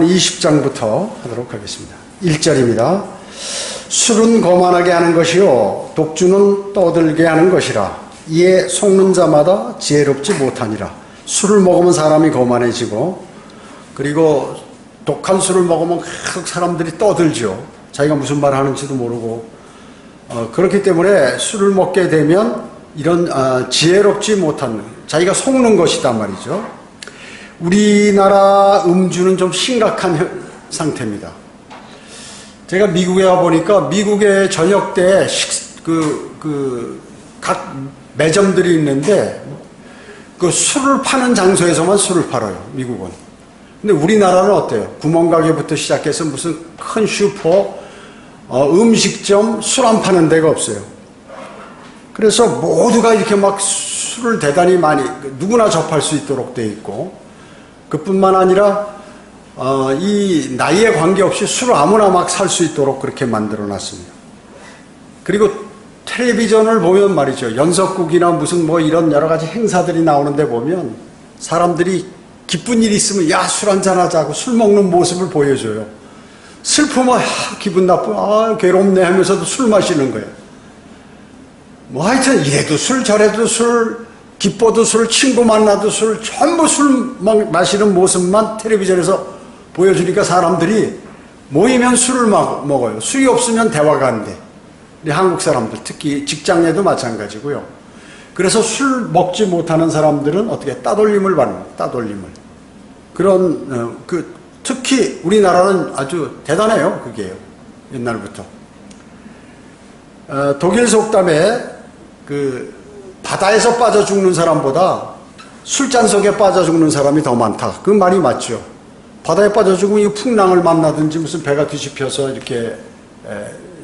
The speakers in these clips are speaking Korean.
20장부터 하도록 하겠습니다. 1절입니다. 술은 거만하게 하는 것이요 독주는 떠들게 하는 것이라. 이에 속는 자마다 지혜롭지 못하니라. 술을 먹으면 사람이 거만해지고, 그리고 독한 술을 먹으면 계속 사람들이 떠들죠. 자기가 무슨 말 하는지도 모르고. 그렇기 때문에 술을 먹게 되면 이런 지혜롭지 못한, 자기가 속는 것이단 말이죠. 우리나라 음주는 좀 심각한 상태입니다. 제가 미국에 와보니까 미국의 저녁 때 각 매점들이 있는데 그 술을 파는 장소에서만 술을 팔아요, 미국은. 근데 우리나라는 어때요? 구멍가게부터 시작해서 무슨 큰 슈퍼, 음식점, 술 안 파는 데가 없어요. 그래서 모두가 이렇게 막 술을 대단히 많이, 누구나 접할 수 있도록 돼 있고, 그뿐만 아니라 이 나이에 관계없이 술을 아무나 막 살 수 있도록 그렇게 만들어 놨습니다. 그리고 텔레비전을 보면 말이죠, 연속극이나 무슨 뭐 이런 여러 가지 행사들이 나오는데 보면 사람들이 기쁜 일이 있으면 야, 술 한잔 하자고 술 먹는 모습을 보여줘요. 슬프면 기분 나쁘고 괴롭네 하면서도 술 마시는 거예요. 뭐 하여튼 이래도 술 저래도 술, 기뻐도 술, 친구 만나도 술, 전부 술 마시는 모습만 텔레비전에서 보여주니까 사람들이 모이면 술을 먹어요. 술이 없으면 대화가 안 돼. 우리 한국 사람들, 특히 직장 내도 마찬가지고요. 그래서 술 먹지 못하는 사람들은 어떻게 따돌림을 받는 거예요. 따돌림을. 그런 특히 우리나라는 아주 대단해요. 그게요. 옛날부터. 독일 속담에 바다에서 빠져 죽는 사람보다 술잔 속에 빠져 죽는 사람이 더 많다. 그 말이 맞죠. 바다에 빠져 죽으면 이 풍랑을 만나든지 무슨 배가 뒤집혀서 이렇게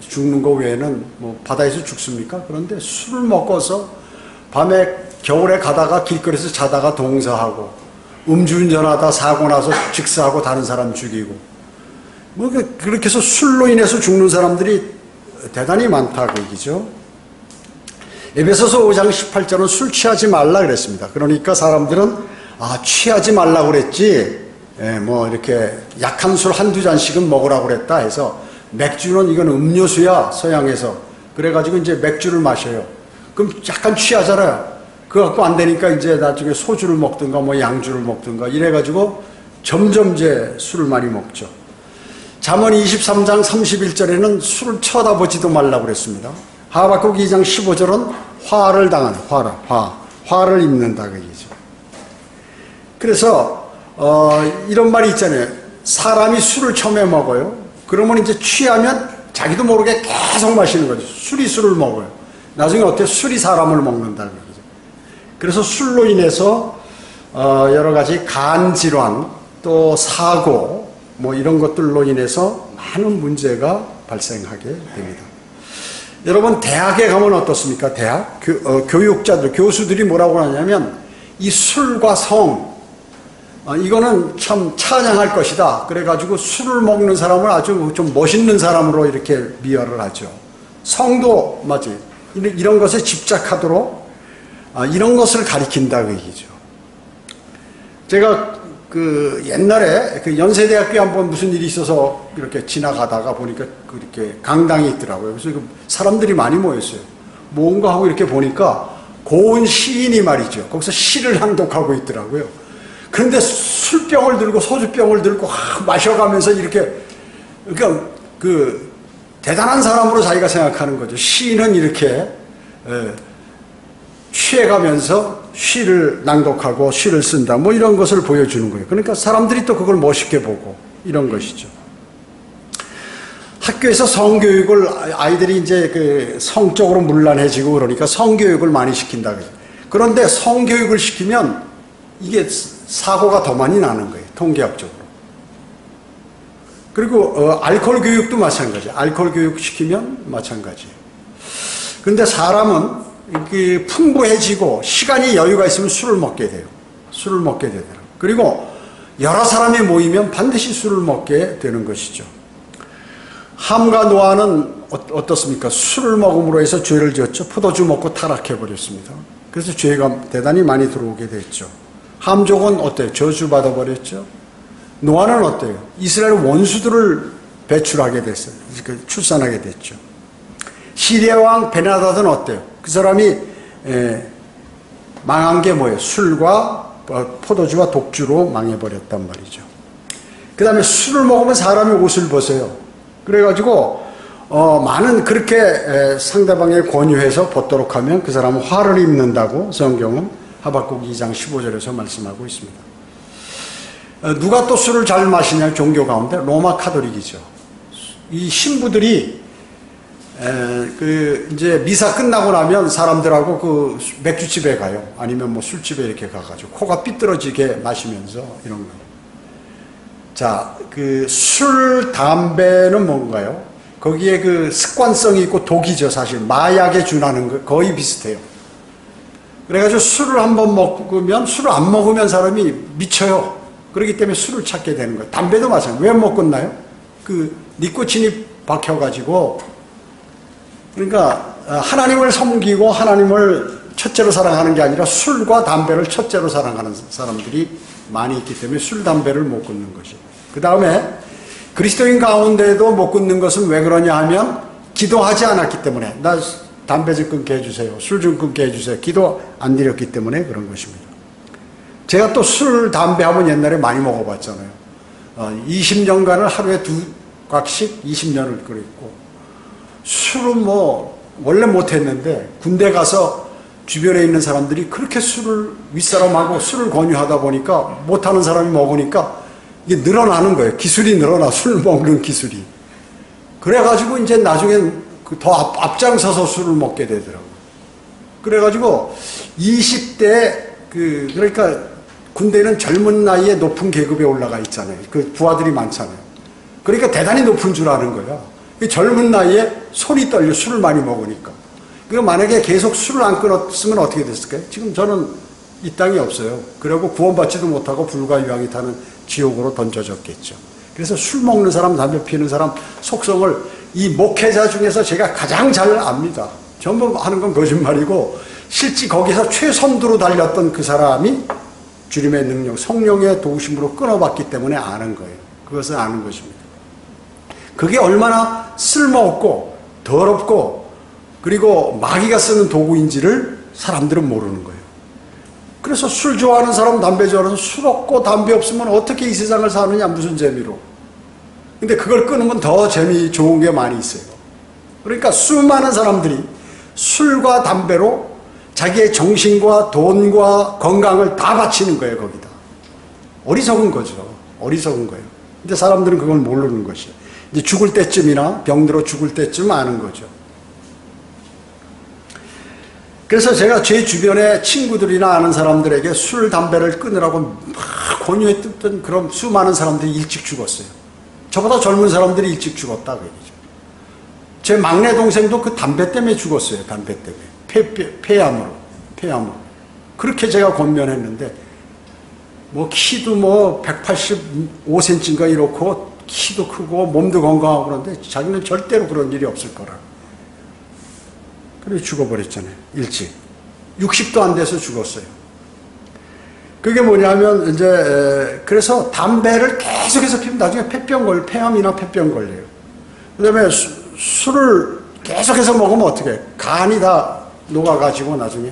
죽는 거 외에는 뭐 바다에서 죽습니까? 그런데 술을 먹어서 밤에 겨울에 가다가 길거리에서 자다가 동사하고, 음주운전하다 사고 나서 직사하고 다른 사람 죽이고, 뭐 그렇게 해서 술로 인해서 죽는 사람들이 대단히 많다고 얘기죠. 에베소서 5장 18절은 술 취하지 말라 그랬습니다. 그러니까 사람들은 취하지 말라 그랬지, 뭐 이렇게 약한 술 한두 잔씩은 먹으라고 그랬다 해서, 맥주는 이건 음료수야 서양에서, 그래가지고 이제 맥주를 마셔요. 그럼 약간 취하잖아요. 그거 갖고 안 되니까 이제 나중에 소주를 먹든가 뭐 양주를 먹든가 이래가지고 점점 이제 술을 많이 먹죠. 잠언 23장 31절에는 술을 쳐다보지도 말라고 그랬습니다. 하박국 2장 15절은 화를 당하는, 화를 입는다 그 얘기죠. 그래서 이런 말이 있잖아요. 사람이 술을 처음에 먹어요. 그러면 이제 취하면 자기도 모르게 계속 마시는 거죠. 술이 술을 먹어요. 나중에 어때요? 술이 사람을 먹는다는 거죠. 그래서 술로 인해서 여러 가지 간 질환, 또 사고, 뭐 이런 것들로 인해서 많은 문제가 발생하게 됩니다. 여러분, 대학에 가면 어떻습니까? 대학? 교육자들, 교수들이 뭐라고 하냐면, 이 술과 성, 이거는 참 찬양할 것이다. 그래가지고 술을 먹는 사람을 아주 좀 멋있는 사람으로 이렇게 미화를 하죠. 성도, 맞지? 이런 것에 집착하도록, 이런 것을 가리킨다, 그 얘기죠. 제가 옛날에 연세대학교에 한번 무슨 일이 있어서 이렇게 지나가다가 보니까 그렇게 강당이 있더라고요. 그래서 사람들이 많이 모였어요. 뭔가 하고 이렇게 보니까 고은 시인이 말이죠. 거기서 시를 낭독하고 있더라고요. 그런데 술병을 들고 소주병을 들고 마셔가면서 이렇게, 그러니까 대단한 사람으로 자기가 생각하는 거죠. 시인은 이렇게 취해가면서 시를 낭독하고 시를 쓴다, 뭐 이런 것을 보여주는 거예요. 그러니까 사람들이 또 그걸 멋있게 보고 이런 것이죠. 학교에서 성교육을, 아이들이 이제 성적으로 문란해지고 그러니까 성교육을 많이 시킨다. 그런데 성교육을 시키면 이게 사고가 더 많이 나는 거예요, 통계학적으로. 그리고 알코올 교육도 마찬가지예요. 알코올 교육 시키면 마찬가지예요. 그런데 사람은 이렇게 풍부해지고 시간이 여유가 있으면 술을 먹게 돼요. 술을 먹게 되더라고요. 그리고 여러 사람이 모이면 반드시 술을 먹게 되는 것이죠. 함과 노아는 어떻습니까? 술을 먹음으로 해서 죄를 지었죠. 포도주 먹고 타락해버렸습니다. 그래서 죄가 대단히 많이 들어오게 됐죠. 함족은 어때요? 저주받아버렸죠. 노아는 어때요? 이스라엘 원수들을 배출하게 됐어요. 출산하게 됐죠. 시리아 왕 베나다드는 어때요? 그 사람이 망한 게 뭐예요? 술과 포도주와 독주로 망해버렸단 말이죠. 그 다음에 술을 먹으면 사람이 옷을 벗어요. 그래가지고 많은 그렇게 상대방에 권유해서 벗도록 하면 그 사람은 화를 입는다고 성경은 하박국 2장 15절에서 말씀하고 있습니다. 누가 또 술을 잘 마시냐 종교 가운데? 로마 카톨릭이죠. 이 신부들이 이제 미사 끝나고 나면 사람들하고 그 맥주집에 가요. 아니면 뭐 술집에 이렇게 가가지고 코가 삐뚤어지게 마시면서 이런 거. 자, 그 술, 담배는 뭔가요? 거기에 그 습관성이 있고 독이죠, 사실. 마약에 준하는 거 거의 비슷해요. 그래가지고 술을 한번 먹으면, 술을 안 먹으면 사람이 미쳐요. 그렇기 때문에 술을 찾게 되는 거예요. 담배도 마찬가지예요. 왜 못 끊나요? 그 니코틴이 박혀가지고, 그러니까 하나님을 섬기고 하나님을 첫째로 사랑하는 게 아니라 술과 담배를 첫째로 사랑하는 사람들이 많이 있기 때문에 술, 담배를 못 끊는 것이. 그 다음에 그리스도인 가운데도 못 끊는 것은 왜 그러냐 하면 기도하지 않았기 때문에. 나 담배 좀 끊게 해주세요. 술 좀 끊게 해주세요. 기도 안 드렸기 때문에 그런 것입니다. 제가 또 술, 담배 하면 옛날에 많이 먹어봤잖아요. 20년간을 하루에 2곽씩 20년을 끓였고, 술은 뭐 원래 못했는데 군대 가서 주변에 있는 사람들이 그렇게 술을 윗사람하고 술을 권유하다 보니까 못하는 사람이 먹으니까 이게 늘어나는 거예요. 기술이 늘어나, 술 먹는 기술이. 그래가지고 이제 나중엔 더 앞장서서 술을 먹게 되더라고요. 그래가지고 20대 그러니까 군대는 젊은 나이에 높은 계급에 올라가 있잖아요. 그 부하들이 많잖아요. 그러니까 대단히 높은 줄 아는 거예요. 젊은 나이에 손이 떨려, 술을 많이 먹으니까. 만약에 계속 술을 안 끊었으면 어떻게 됐을까요? 지금 저는 이 땅이 없어요. 그리고 구원받지도 못하고 불과 유황이 타는 지옥으로 던져졌겠죠. 그래서 술 먹는 사람, 담배 피우는 사람 속성을 이 목회자 중에서 제가 가장 잘 압니다. 전부 하는 건 거짓말이고, 실제 거기서 최선두로 달렸던 그 사람이 주님의 능력, 성령의 도우심으로 끊어봤기 때문에 아는 거예요. 그것을 아는 것입니다. 그게 얼마나 쓸모없고 더럽고 그리고 마귀가 쓰는 도구인지를 사람들은 모르는 거예요. 그래서 술 좋아하는 사람, 담배 좋아하는 사람, 술 없고 담배 없으면 어떻게 이 세상을 사느냐, 무슨 재미로. 근데 그걸 끊으면 더 재미 좋은 게 많이 있어요. 그러니까 수많은 사람들이 술과 담배로 자기의 정신과 돈과 건강을 다 바치는 거예요, 거기다. 어리석은 거죠. 어리석은 거예요. 근데 사람들은 그걸 모르는 것이에요. 이제 죽을 때쯤이나 병들어 죽을 때쯤 아는 거죠. 그래서 제가 제 주변에 친구들이나 아는 사람들에게 술, 담배를 끊으라고 막 권유했던 그런 수많은 사람들이 일찍 죽었어요. 저보다 젊은 사람들이 일찍 죽었다, 그 얘기죠. 제 막내 동생도 그 담배 때문에 죽었어요, 담배 때문에. 폐암으로. 그렇게 제가 권면했는데, 뭐 키도 뭐 185cm인가 이렇고, 키도 크고 몸도 건강하고 그런데 자기는 절대로 그런 일이 없을 거라. 그래서 죽어버렸잖아요, 일찍. 60도 안 돼서 죽었어요. 그게 뭐냐면 이제 그래서 담배를 계속해서 피우면 나중에 폐암이나 폐병 걸려요. 그다음에 술을 계속해서 먹으면 어떻게 해요? 간이 다 녹아가지고 나중에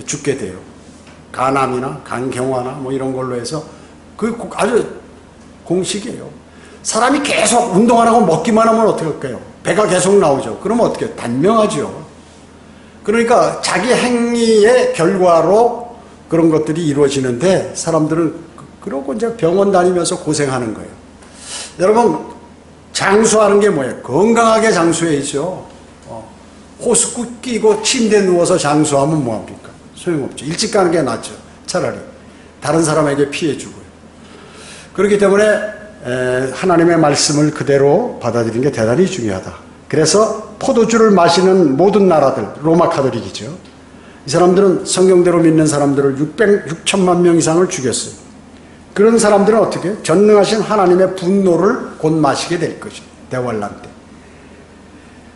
죽게 돼요. 간암이나 간경화나 뭐 이런 걸로 해서 그 아주 공식이에요. 사람이 계속 운동 안 하고 먹기만 하면 어떻게 할까요? 배가 계속 나오죠. 그러면 어떻게 해요? 단명하죠. 그러니까 자기 행위의 결과로 그런 것들이 이루어지는데 사람들은 그러고 이제 병원 다니면서 고생하는 거예요. 여러분, 장수하는 게 뭐예요? 건강하게 장수해야죠. 호스쿠 끼고 침대에 누워서 장수하면 뭐합니까? 소용없죠. 일찍 가는 게 낫죠. 차라리 다른 사람에게 피해 주고요. 그렇기 때문에 하나님의 말씀을 그대로 받아들이는 게 대단히 중요하다. 그래서 포도주를 마시는 모든 나라들, 로마 카톨릭이죠. 이 사람들은 성경대로 믿는 사람들을 6천만 명 이상을 죽였어요. 그런 사람들은 어떻게 해요? 전능하신 하나님의 분노를 곧 마시게 될 것이에요. 대환란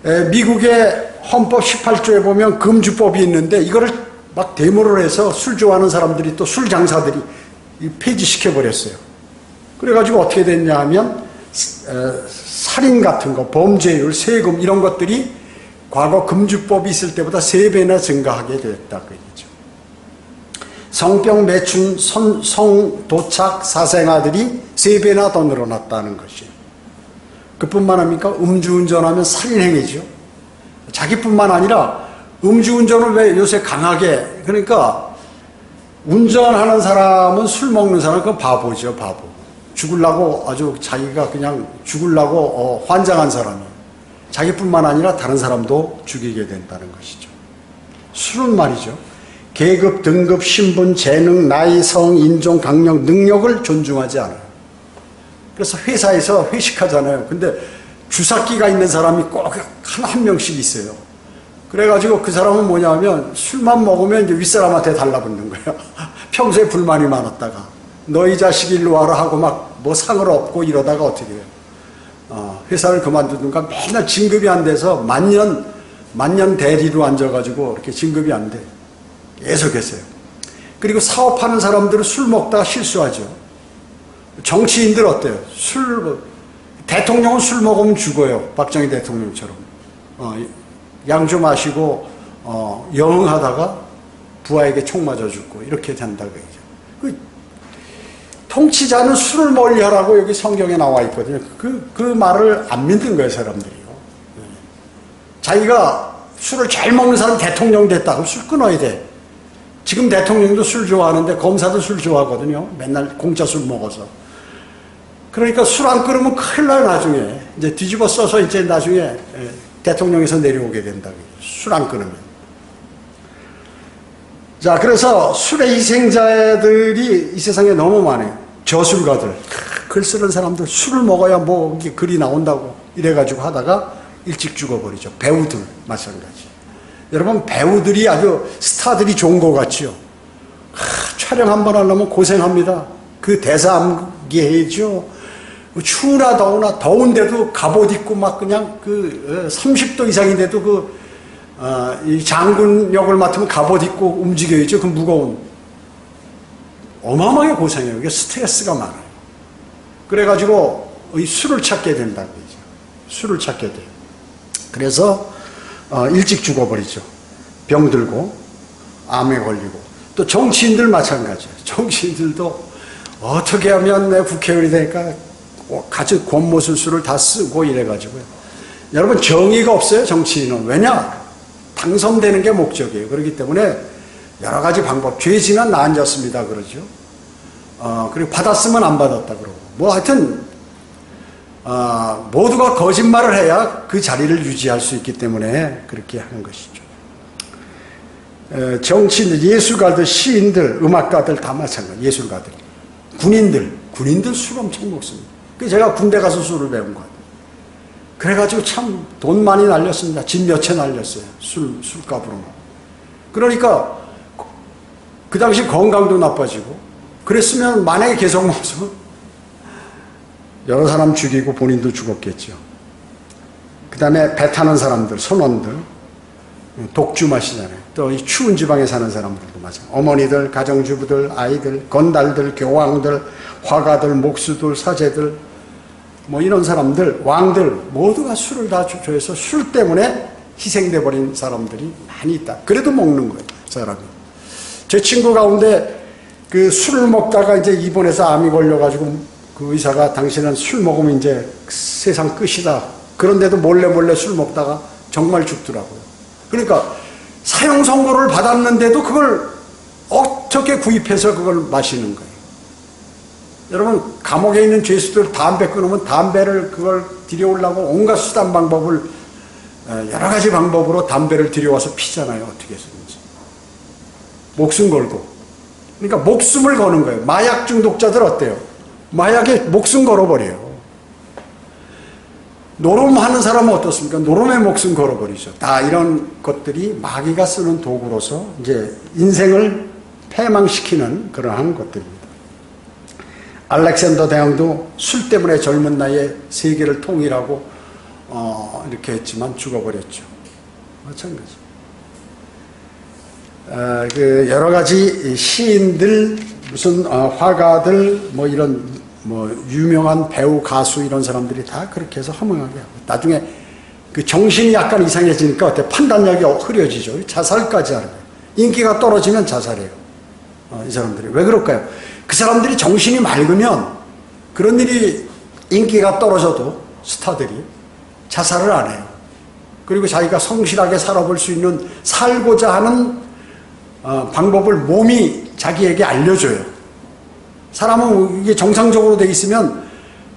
때. 미국의 헌법 18조에 보면 금주법이 있는데 이거를 막 데모를 해서 술 좋아하는 사람들이 또 술 장사들이 폐지시켜버렸어요. 그래가지고 어떻게 됐냐 하면 살인 같은 거, 범죄율, 세금 이런 것들이 과거 금주법이 있을 때보다 3배나 증가하게 됐다 그 얘기죠. 성병, 매춘, 성도착, 사생아들이 3배나 더 늘어났다는 것이에요. 그뿐만 합니까? 음주운전하면 살인행위죠. 자기뿐만 아니라 음주운전을 왜 요새 강하게, 그러니까 운전하는 사람은 술 먹는 사람은 그건 바보죠, 바보. 죽으려고 아주 자기가 그냥 죽으려고 환장한 사람이에요. 자기뿐만 아니라 다른 사람도 죽이게 된다는 것이죠. 술은 말이죠. 계급, 등급, 신분, 재능, 나이, 성, 인종, 강력, 능력을 존중하지 않아요. 그래서 회사에서 회식하잖아요. 근데 주사기가 있는 사람이 꼭 한 명씩 있어요. 그래가지고 그 사람은 뭐냐면 술만 먹으면 이제 윗사람한테 달라붙는 거예요. 평소에 불만이 많았다가 너희 자식 일로 와라 하고 막 뭐 상을 얻고 이러다가 어떻게 해요. 회사를 그만두든가 맨날 진급이 안 돼서 만년 대리로 앉아가지고 이렇게 진급이 안 돼. 계속했어요. 그리고 사업하는 사람들은 술 먹다가 실수하죠. 정치인들 어때요? 대통령은 술 먹으면 죽어요. 박정희 대통령처럼. 양주 마시고, 여흥하다가 부하에게 총 맞아 죽고, 이렇게 된다고 얘기죠. 통치자는 술을 멀리 하라고 여기 성경에 나와 있거든요. 그 말을 안 믿는 거예요, 사람들이요. 자기가 술을 잘 먹는 사람 대통령 됐다. 그럼 술 끊어야 돼. 지금 대통령도 술 좋아하는데 검사도 술 좋아하거든요. 맨날 공짜 술 먹어서. 그러니까 술 안 끊으면 큰일 나요, 나중에. 이제 뒤집어 써서 이제 나중에 대통령에서 내려오게 된다. 술 안 끊으면. 자, 그래서 술의 희생자들이 이 세상에 너무 많아요. 저술가들. 글 쓰는 사람들 술을 먹어야 뭐 글이 나온다고 이래가지고 하다가 일찍 죽어버리죠. 배우들 마찬가지. 여러분 배우들이 아주 스타들이 좋은 것 같지요. 촬영 한번 하려면 고생합니다. 그 대사 암기해야죠. 추우나 더우나 더운데도 갑옷 입고 막 그냥 30도 이상인데도 이 장군 역을 맡으면 갑옷 입고 움직여야죠. 그 무거운. 어마어마하게 고생해요. 이게 스트레스가 많아요. 그래가지고 이 술을 찾게 된다고 그러죠. 술을 찾게 돼요. 그래서 일찍 죽어버리죠. 병들고 암에 걸리고. 또 정치인들 마찬가지예요. 정치인들도 어떻게 하면 내 국회의원이 되니까 같이 권모술수를 다 쓰고 이래가지고요. 여러분 정의가 없어요. 정치인은. 왜냐? 당선되는 게 목적이에요. 그렇기 때문에 여러 가지 방법. 죄지면 나 앉았습니다. 그러죠. 그리고 받았으면 안 받았다 그러고. 뭐 하여튼 모두가 거짓말을 해야 그 자리를 유지할 수 있기 때문에 그렇게 하는 것이죠. 정치인들, 예술가들, 시인들, 음악가들 다 마찬가지. 예술가들, 군인들 술 엄청 먹습니다. 그래서 제가 군대 가서 술을 배운 거예요. 그래가지고 참 돈 많이 날렸습니다. 집 몇 채 날렸어요. 술값으로. 그러니까 그 당시 건강도 나빠지고 그랬으면 만약에 계속 먹었으면 여러 사람 죽이고 본인도 죽었겠죠. 그 다음에 배 타는 사람들, 선원들, 독주 마시잖아요. 또 이 추운 지방에 사는 사람들도 마찬가지고 어머니들, 가정주부들, 아이들, 건달들, 교황들, 화가들, 목수들, 사제들 뭐 이런 사람들, 왕들 모두가 술을 다 조여서 술 때문에 희생돼 버린 사람들이 많이 있다. 그래도 먹는 거예요, 사람이. 제 친구 가운데 그 술을 먹다가 이제 입원해서 암이 걸려가지고 그 의사가 당신은 술 먹으면 이제 세상 끝이다. 그런데도 몰래 술 먹다가 정말 죽더라고요. 그러니까 사형 선고를 받았는데도 그걸 어떻게 구입해서 그걸 마시는 거예요. 여러분 감옥에 있는 죄수들 담배 끊으면 담배를 그걸 들여오려고 온갖 수단 방법을 여러 가지 방법으로 담배를 들여와서 피잖아요. 어떻게 했는지. 목숨 걸고. 그러니까 목숨을 거는 거예요. 마약 중독자들 어때요? 마약에 목숨 걸어버려요. 노름하는 사람은 어떻습니까? 노름에 목숨 걸어버리죠. 다 이런 것들이 마귀가 쓰는 도구로서 이제 인생을 패망시키는 그러한 것들입니다. 알렉산더 대왕도 술 때문에 젊은 나이에 세계를 통일하고 이렇게 했지만 죽어버렸죠. 마찬가지. 그 여러 가지 시인들, 무슨 화가들, 뭐 이런 뭐 유명한 배우, 가수 이런 사람들이 다 그렇게 해서 허망하게 하고 나중에 그 정신이 약간 이상해지니까 어때 판단력이 흐려지죠. 자살까지 하는 거예요. 인기가 떨어지면 자살해요. 이 사람들이 왜 그럴까요? 그 사람들이 정신이 맑으면 그런 일이 인기가 떨어져도 스타들이 자살을 안 해요. 그리고 자기가 성실하게 살아볼 수 있는 살고자 하는 방법을 몸이 자기에게 알려줘요. 사람은 이게 정상적으로 돼 있으면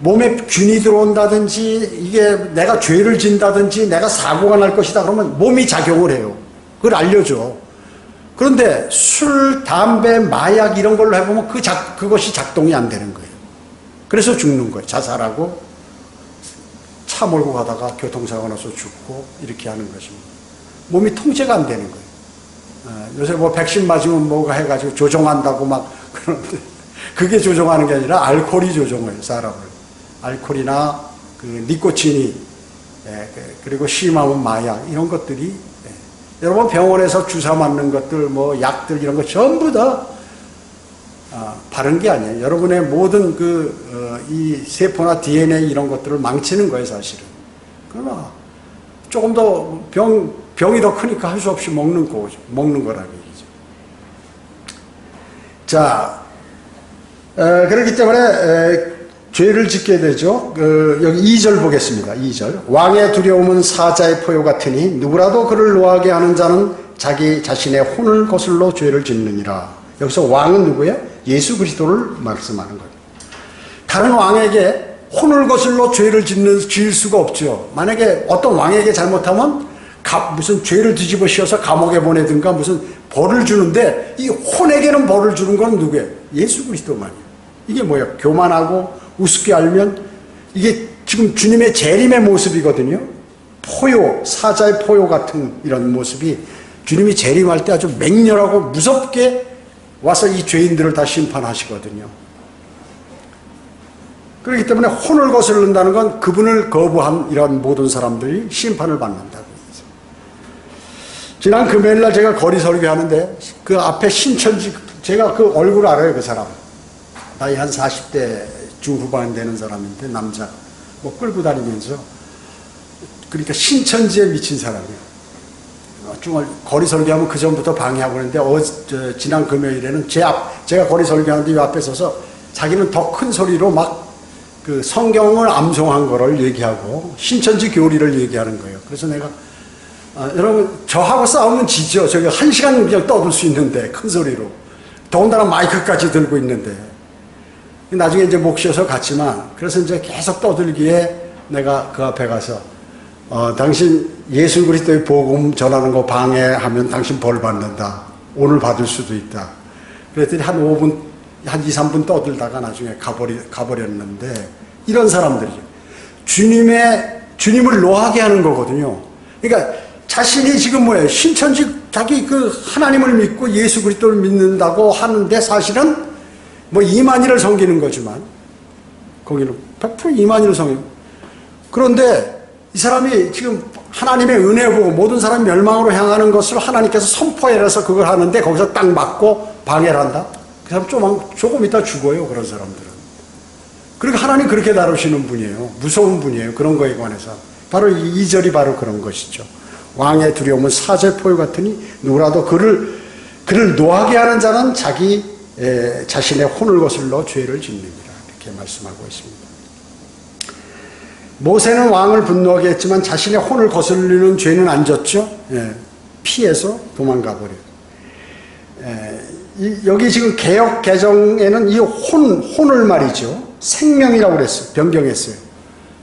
몸에 균이 들어온다든지 이게 내가 죄를 진다든지 내가 사고가 날 것이다 그러면 몸이 작용을 해요. 그걸 알려줘. 그런데 술, 담배, 마약 이런 걸로 해보면 그것이 작동이 안 되는 거예요. 그래서 죽는 거예요. 자살하고 차 몰고 가다가 교통사고 나서 죽고 이렇게 하는 것입니다. 몸이 통제가 안 되는 거예요. 요새 뭐 백신 맞으면 뭐가 해가지고 조종한다고 막 그러는데 그게 조종하는 게 아니라 알코올이 조종해요, 사람을. 알코올이나 그 니코틴이 그리고 심하면 마약 이런 것들이 여러분 병원에서 주사 맞는 것들 뭐 약들 이런 거 전부 다 바른 게 아니에요. 여러분의 모든 이 세포나 DNA 이런 것들을 망치는 거예요, 사실은. 그러나 조금 더 병이 더 크니까 할 수 없이 먹는 거라는 얘기죠. 자, 그렇기 때문에 죄를 짓게 되죠. 여기 2절 보겠습니다. 2절. 왕의 두려움은 사자의 포효 같으니 누구라도 그를 노하게 하는 자는 자기 자신의 혼을 거슬러 죄를 짓느니라. 여기서 왕은 누구예요? 예수 그리스도를 말씀하는 거예요. 다른 왕에게 혼을 거슬러 죄를 지을 수가 없죠. 만약에 어떤 왕에게 잘못하면 무슨 죄를 뒤집어 씌워서 감옥에 보내든가 무슨 벌을 주는데 이 혼에게는 벌을 주는 건 누구예요? 예수 그리스도만이에요. 이게 뭐예요? 교만하고 우습게 알면 이게 지금 주님의 재림의 모습이거든요. 포효, 사자의 포효 같은 이런 모습이 주님이 재림할 때 아주 맹렬하고 무섭게 와서 이 죄인들을 다 심판하시거든요. 그렇기 때문에 혼을 거스른다는 건 그분을 거부한 이런 모든 사람들이 심판을 받는다고 해서. 지난 금요일날 제가 거리 설교하는데 그 앞에 신천지, 제가 그 얼굴 알아요, 그 사람. 나이 한 40대 중후반 되는 사람인데 남자 뭐 끌고 다니면서 그러니까 신천지에 미친 사람이에요. 거리 설교하면 그 전부터 방해하고 그러는데 지난 금요일에는 제가 거리 설교하는데 이 앞에 서서 자기는 더 큰 소리로 막 그 성경을 암송한 거를 얘기하고 신천지 교리를 얘기하는 거예요. 그래서 내가 여러분 저하고 싸우면 지죠. 저기 1시간 그냥 떠들 수 있는데 큰 소리로 더군다나 마이크까지 들고 있는데 나중에 이제 목 쉬어서 갔지만 그래서 이제 계속 떠들기에 내가 그 앞에 가서 당신 예수 그리스도의 복음 전하는 거 방해하면 당신 벌 받는다. 오늘 받을 수도 있다. 그랬더니 한 5분, 한 2, 3분 떠들다가 나중에 가버렸는데 이런 사람들이죠. 주님을 노하게 하는 거거든요. 그러니까 자신이 지금 뭐예요? 신천지 자기 그 하나님을 믿고 예수 그리스도를 믿는다고 하는데 사실은 뭐 이만희를 섬기는 거지만 거기는 100% 이만희를 섬기고 그런데 이 사람이 지금 하나님의 은혜 보고 모든 사람이 멸망으로 향하는 것을 하나님께서 선포해서 그걸 하는데 거기서 딱 맞고 방해를 한다? 그 사람 조금 이따 죽어요, 그런 사람들은. 그러니까 하나님 그렇게 다루시는 분이에요. 무서운 분이에요, 그런 거에 관해서. 바로 이 2절이 바로 그런 것이죠. 왕의 두려움은 사자의 포효 같으니 누구라도 그를 노하게 하는 자는 자기 자신의 혼을 거슬러 죄를 짓느니라. 이렇게 말씀하고 있습니다. 모세는 왕을 분노하게 했지만 자신의 혼을 거슬리는 죄는 안 졌죠. 피해서 도망가 버려요. 여기 지금 개역 개정에는 이 혼을 말이죠. 생명이라고 그랬어요. 변경했어요.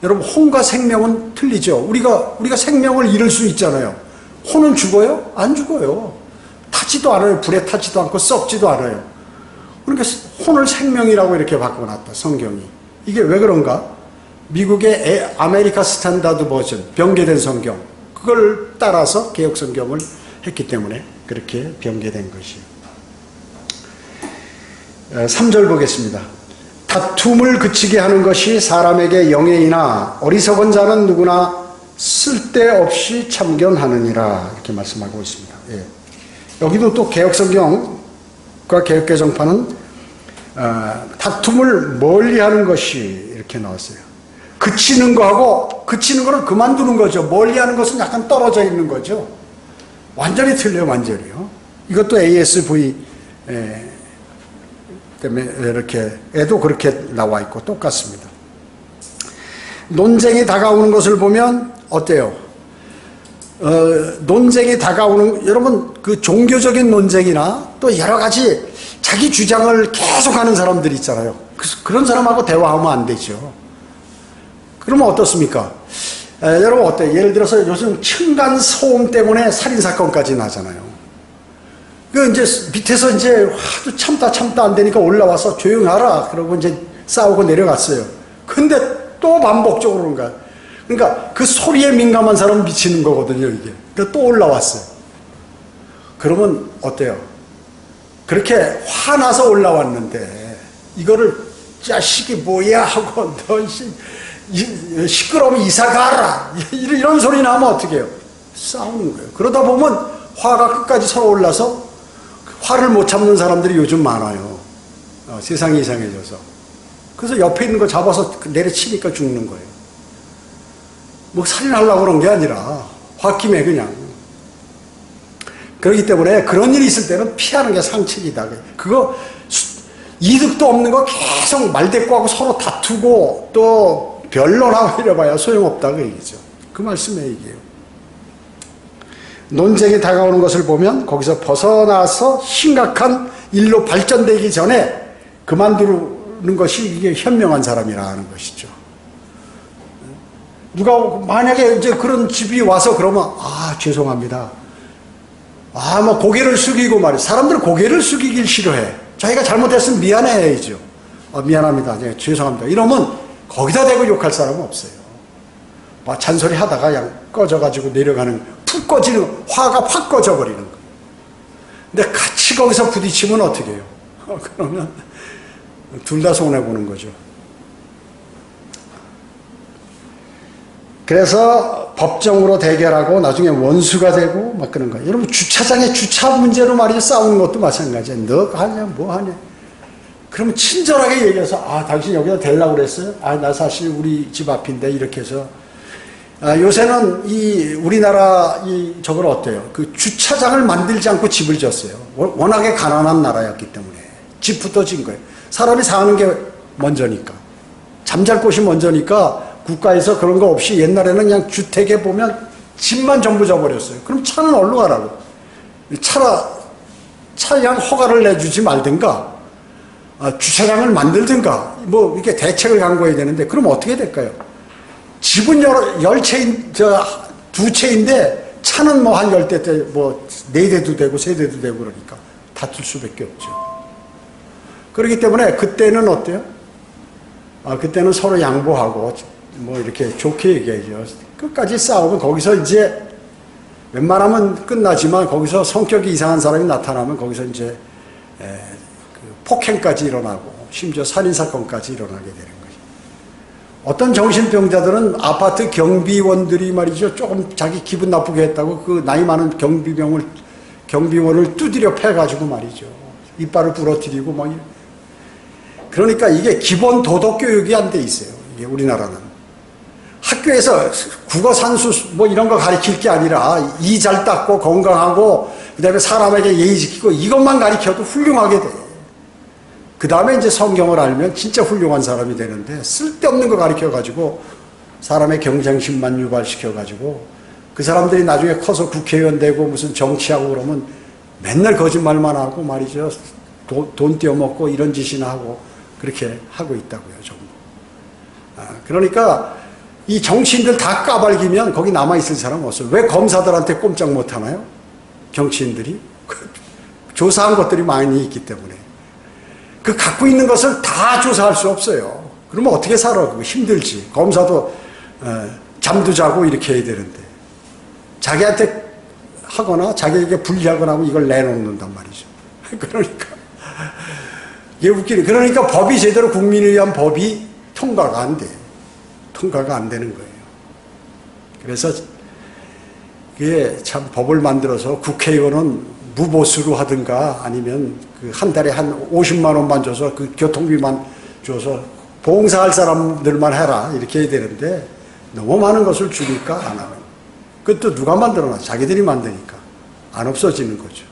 여러분 혼과 생명은 틀리죠. 우리가 생명을 잃을 수 있잖아요. 혼은 죽어요? 안 죽어요. 타지도 않아요. 불에 타지도 않고 썩지도 않아요. 그러니까 혼을 생명이라고 이렇게 바꿔놨다, 성경이. 이게 왜 그런가? 미국의 아메리카 스탠다드 버전, 변개된 성경, 그걸 따라서 개혁 성경을 했기 때문에 그렇게 변개된 것이에요. 3절 보겠습니다. 다툼을 그치게 하는 것이 사람에게 영예이나 어리석은 자는 누구나 쓸데없이 참견하느니라. 이렇게 말씀하고 있습니다. 여기도 또 개혁 성경과 개혁 개정판은 다툼을 멀리하는 것이 이렇게 나왔어요. 그치는 거하고 그치는 거는 그만두는 거죠. 멀리하는 것은 약간 떨어져 있는 거죠. 완전히 틀려요, 완전히요. 이것도 ASV 때문에 이렇게 애도 그렇게 나와 있고 똑같습니다. 논쟁이 다가오는 것을 보면 어때요? 논쟁이 다가오는, 여러분 그 종교적인 논쟁이나 또 여러 가지 자기 주장을 계속하는 사람들 있잖아요. 그런 사람하고 대화하면 안 되죠. 그러면 어떻습니까? 여러분 어때요? 예를 들어서 요즘 층간 소음 때문에 살인 사건까지 나잖아요. 그 이제 밑에서 이제 하도 참다 안 되니까 올라와서 조용하라 그러고 이제 싸우고 내려갔어요. 근데 또 반복적으로 그런가. 그러니까 그 소리에 민감한 사람은 미치는 거거든요, 이게. 그러니까 또 올라왔어요. 그러면 어때요? 그렇게 화나서 올라왔는데 이거를 자식이 뭐야 하고 너 시끄러우면 이사 가라 이런 소리 나면 어떻게 해요? 싸우는 거예요. 그러다 보면 화가 끝까지 서로 올라서 화를 못 참는 사람들이 요즘 많아요. 세상이 이상해져서. 그래서 옆에 있는 거 잡아서 내려치니까 죽는 거예요. 뭐 살인하려고 그런 게 아니라 홧김에 그냥. 그렇기 때문에 그런 일이 있을 때는 피하는 게 상책이다. 그거 이득도 없는 거 계속 말대꾸하고 서로 다투고 또 변론하고 이래봐야 소용없다고 얘기죠. 그 말씀에 얘기해요. 논쟁이 다가오는 것을 보면 거기서 벗어나서 심각한 일로 발전되기 전에 그만두는 것이 이게 현명한 사람이라는 것이죠. 누가 만약에 이제 그런 집이 와서 그러면 죄송합니다. 뭐 고개를 숙이고 말이야. 사람들은 고개를 숙이길 싫어해. 자기가 잘못했으면 미안해야죠. 미안합니다. 네, 죄송합니다. 이러면 거기다 대고 욕할 사람은 없어요. 잔소리 하다가 그냥 꺼져가지고 내려가는, 푹 꺼지는, 화가 확 꺼져버리는 거예요. 근데 같이 거기서 부딪히면 어떻게 해요? 그러면 둘 다 손해보는 거죠. 그래서 법정으로 대결하고 나중에 원수가 되고 막 그런 거예요. 여러분 주차장에 주차 문제로 말이죠. 싸우는 것도 마찬가지예요. 너 하냐 뭐 하냐. 그러면 친절하게 얘기해서 당신 여기다 대려고 그랬어요? 나 사실 우리 집 앞인데 이렇게 해서 요새는 이 우리나라 저걸 어때요? 그 주차장을 만들지 않고 집을 졌어요. 워낙에 가난한 나라였기 때문에 집부터 진 거예요. 사람이 사는 게 먼저니까. 잠잘 곳이 먼저니까 국가에서 그런 거 없이 옛날에는 그냥 주택에 보면 집만 전부 져버렸어요. 그럼 차는 어디로 가라고? 차 그냥 허가를 내주지 말든가, 주차장을 만들든가, 뭐 이렇게 대책을 강구해야 되는데, 그럼 어떻게 될까요? 집은 두 채인데 차는 뭐 한 10대, 뭐 4대도 되고 3대도 되고 그러니까 다툴 수밖에 없죠. 그렇기 때문에 그때는 어때요? 그때는 서로 양보하고 뭐 이렇게 좋게 얘기하죠. 끝까지 싸우고 거기서 이제 웬만하면 끝나지만 거기서 성격이 이상한 사람이 나타나면 거기서 이제 폭행까지 일어나고 심지어 살인사건까지 일어나게 되는 거죠. 어떤 정신병자들은 아파트 경비원들이 말이죠. 조금 자기 기분 나쁘게 했다고 그 나이 많은 경비원을 두드려 패가지고 말이죠. 이빨을 부러뜨리고 막. 그러니까 이게 기본 도덕교육이 안 돼 있어요. 이게 우리나라는. 학교에서 국어 산수 뭐 이런 거 가르칠 게 아니라 이 잘 닦고 건강하고 그다음에 사람에게 예의 지키고 이것만 가르쳐도 훌륭하게 돼. 그다음에 이제 성경을 알면 진짜 훌륭한 사람이 되는데 쓸데없는 거 가르쳐가지고 사람의 경쟁심만 유발시켜가지고 그 사람들이 나중에 커서 국회의원 되고 무슨 정치하고 그러면 맨날 거짓말만 하고 말이죠. 돈 떼어먹고 이런 짓이나 하고 그렇게 하고 있다고요. 전부. 그러니까 이 정치인들 다 까발기면 거기 남아있을 사람은 없어요. 왜 검사들한테 꼼짝 못하나요? 정치인들이? 조사한 것들이 많이 있기 때문에. 그 갖고 있는 것을 다 조사할 수 없어요. 그러면 어떻게 살아? 그거 힘들지. 검사도 잠도 자고 이렇게 해야 되는데. 자기한테 하거나 자기에게 불리하거나 하면 이걸 내놓는단 말이죠. 그러니까 이게 웃기네. 그러니까 법이 제대로 국민을 위한 법이 통과가 안 돼요. 통과가 안 되는 거예요. 그래서 그게 참 법을 만들어서 국회의원은 무보수로 하든가 아니면 그 한 달에 한 50만 원만 줘서 그 교통비만 줘서 봉사할 사람들만 해라 이렇게 해야 되는데 너무 많은 것을 주니까 안 하는. 그것도 누가 만들어놔? 자기들이 만드니까 안 없어지는 거죠.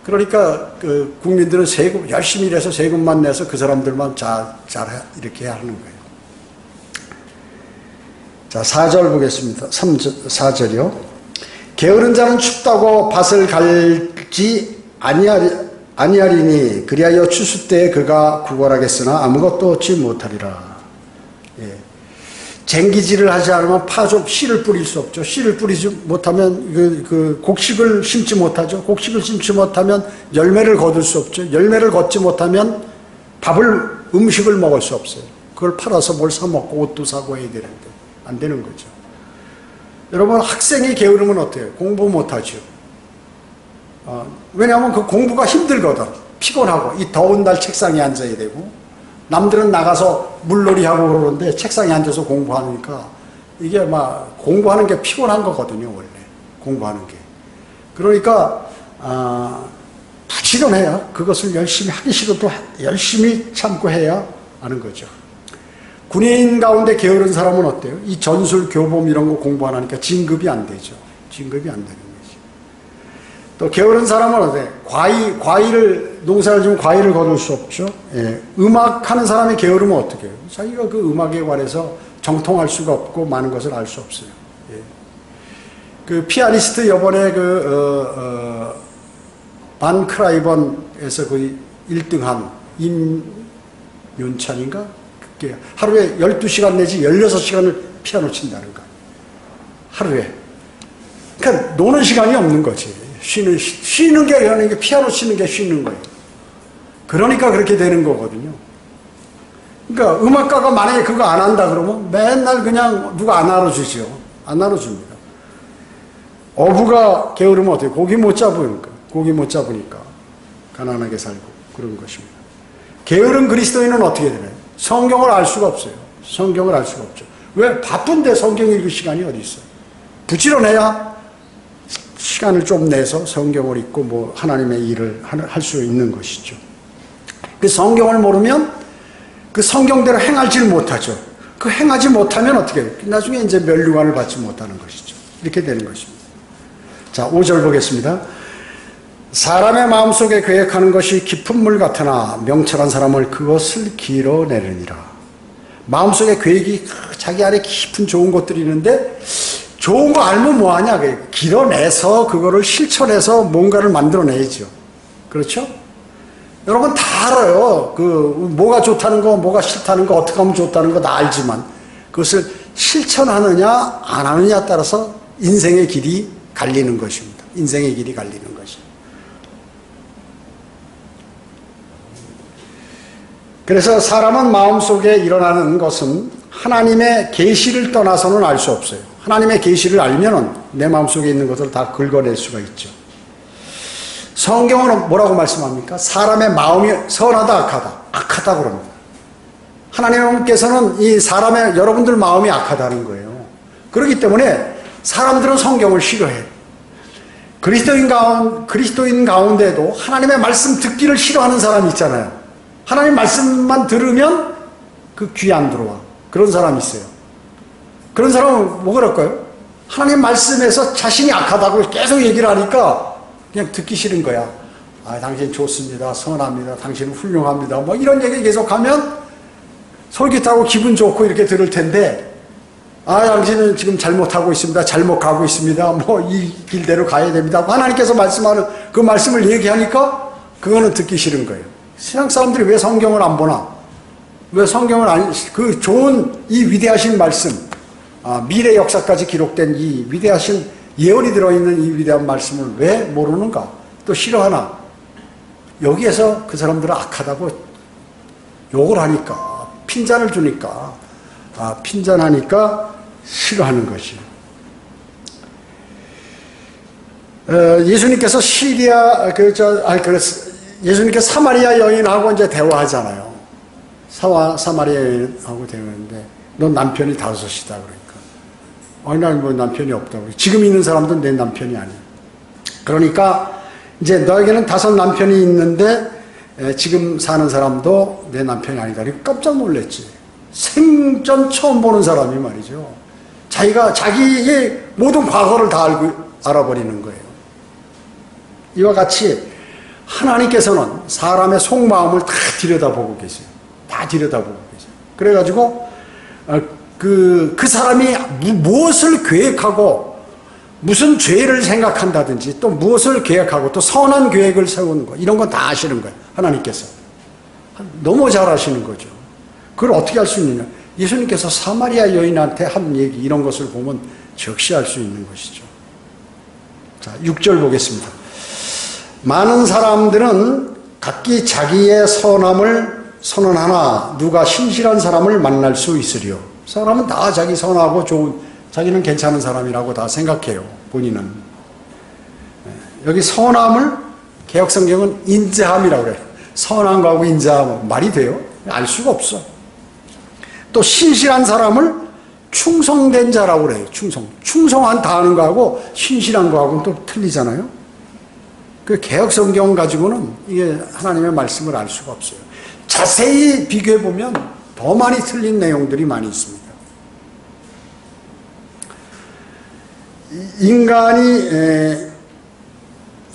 그러니까 그 국민들은 세금 열심히 일해서 세금만 내서 그 사람들만 잘 이렇게 하는 거예요. 자, 4절 보겠습니다. 4절이요. 게으른 자는 춥다고 밭을 갈지 아니하리니 그리하여 추수 때에 그가 구걸하겠으나 아무것도 얻지 못하리라. 예. 쟁기질을 하지 않으면 파종 씨를 뿌릴 수 없죠. 씨를 뿌리지 못하면 그 곡식을 심지 못하죠. 곡식을 심지 못하면 열매를 거둘 수 없죠. 열매를 걷지 못하면 음식을 먹을 수 없어요. 그걸 팔아서 뭘 사 먹고 옷도 사고 해야 되는데 안 되는 거죠. 여러분, 학생이 게으르면 어때요? 공부 못하죠. 왜냐하면 그 공부가 힘들거든. 피곤하고 이 더운 날 책상에 앉아야 되고 남들은 나가서 물놀이하고 그러는데 책상에 앉아서 공부하니까 이게 막 공부하는 게 피곤한 거거든요. 원래 공부하는 게. 그러니까 부지런해야 그것을 열심히 하기 싫어도 열심히 참고 해야 하는 거죠. 군인 가운데 게으른 사람은 어때요? 이 전술, 교범 이런 거 공부 안 하니까 진급이 안 되죠. 진급이 안 되는 거죠. 또 게으른 사람은 어때요? 농사를 지으면 과일을 거둘 수 없죠. 예. 음악하는 사람이 게으르면 어떻게 해요? 자기가 그 음악에 관해서 정통할 수가 없고 많은 것을 알 수 없어요. 예. 그 피아니스트 이번에 반 크라이번에서 거의 1등한 임윤찬인가? 하루에 12시간 내지 16시간을 피아노 친다는 거. 하루에. 그러니까 노는 시간이 없는 거지. 쉬는 게 아니라 피아노 치는 게 쉬는 거예요. 그러니까 그렇게 되는 거거든요. 그러니까 음악가가 만약에 그거 안 한다 그러면 맨날 그냥 누가 안 알아주죠. 안 알아줍니다. 어부가 게으르면 어때요? 고기 못 잡으니까 가난하게 살고 그런 것입니다. 게으른 그리스도인은 어떻게 되나요? 성경을 알 수가 없어요. 성경을 알 수가 없죠. 왜? 바쁜데 성경 읽을 시간이 어디 있어요? 부지런해야 시간을 좀 내서 성경을 읽고 뭐 하나님의 일을 할 수 있는 것이죠. 그 성경을 모르면 그 성경대로 행하지를 못하죠. 그 행하지 못하면 어떻게 해요? 나중에 이제 멸류관을 받지 못하는 것이죠. 이렇게 되는 것입니다. 자, 5절 보겠습니다. 사람의 마음속에 계획하는 것이 깊은 물 같으나 명철한 사람을 그것을 길어내느니라. 마음속에 계획이 자기 안에 깊은 좋은 것들이 있는데 좋은 거 알면 뭐하냐? 길어내서 그거를 실천해서 뭔가를 만들어내야죠. 그렇죠? 여러분 다 알아요. 뭐가 좋다는 거, 뭐가 싫다는 거, 어떻게 하면 좋다는 거 다 알지만 그것을 실천하느냐 안 하느냐에 따라서 인생의 길이 갈리는 것입니다. 인생의 길이 갈리는 것입니다. 그래서 사람은 마음속에 일어나는 것은 하나님의 계시를 떠나서는 알 수 없어요. 하나님의 계시를 알면은 내 마음속에 있는 것을 다 긁어낼 수가 있죠. 성경은 뭐라고 말씀합니까? 사람의 마음이 선하다 악하다? 악하다 그럽니다. 하나님께서는 이 여러분들 마음이 악하다는 거예요. 그렇기 때문에 사람들은 성경을 싫어해요. 그리스도인 가운데도 하나님의 말씀 듣기를 싫어하는 사람이 있잖아요. 하나님 말씀만 들으면 그 귀 안 들어와. 그런 사람이 있어요. 그런 사람은 뭐 그럴까요? 하나님 말씀에서 자신이 악하다고 계속 얘기를 하니까 그냥 듣기 싫은 거야. 당신 좋습니다. 선합니다. 당신은 훌륭합니다. 뭐 이런 얘기 계속하면 솔깃하고 기분 좋고 이렇게 들을 텐데 당신은 지금 잘못하고 있습니다. 잘못 가고 있습니다. 뭐 이 길대로 가야 됩니다. 하나님께서 말씀하는 그 말씀을 얘기하니까 그거는 듣기 싫은 거예요. 세상 사람들이 왜 성경을 안 보나? 왜 성경을 그 좋은 이 위대하신 말씀, 미래 역사까지 기록된 이 위대하신 예언이 들어있는 이 위대한 말씀을 왜 모르는가? 또 싫어하나? 여기에서 그 사람들은 악하다고 욕을 하니까, 핀잔을 주니까, 핀잔하니까 싫어하는 것이. 예수님께서 예수님께서 사마리아 여인하고 이제 대화하잖아요. 사마리아 여인하고 대화하는데, 넌 남편이 5이다. 그러니까. 난 뭐 남편이 없다고. 지금 있는 사람도 내 남편이 아니야. 그러니까 이제 너에게는 5 남편이 있는데 지금 사는 사람도 내 남편이 아니다. 깜짝 놀랐지. 생전 처음 보는 사람이 말이죠. 자기의 모든 과거를 다 알아버리는 거예요. 이와 같이 하나님께서는 사람의 속마음을 다 들여다보고 계세요. 다 들여다보고 계세요. 그래가지고 그 사람이 무엇을 계획하고 무슨 죄를 생각한다든지 또 무엇을 계획하고 또 선한 계획을 세우는 거 이런 건 다 아시는 거예요. 하나님께서. 너무 잘 아시는 거죠. 그걸 어떻게 할 수 있느냐. 예수님께서 사마리아 여인한테 한 얘기 이런 것을 보면 적시할 수 있는 것이죠. 자, 6절 보겠습니다. 많은 사람들은 각기 자기의 선함을 선언하나 누가 신실한 사람을 만날 수 있으리요. 사람은 다 자기 선하고 좋은 자기는 괜찮은 사람이라고 다 생각해요. 본인은. 여기 선함을 개역성경은 인자함이라고 그래요. 선한 거하고 인자함 말이 돼요? 알 수가 없어. 또 신실한 사람을 충성된 자라고 그래요. 충성한 다하는 거하고 신실한 거하고는 또 틀리잖아요. 그 개역성경 가지고는 이게 하나님의 말씀을 알 수가 없어요. 자세히 비교해 보면 더 많이 틀린 내용들이 많이 있습니다.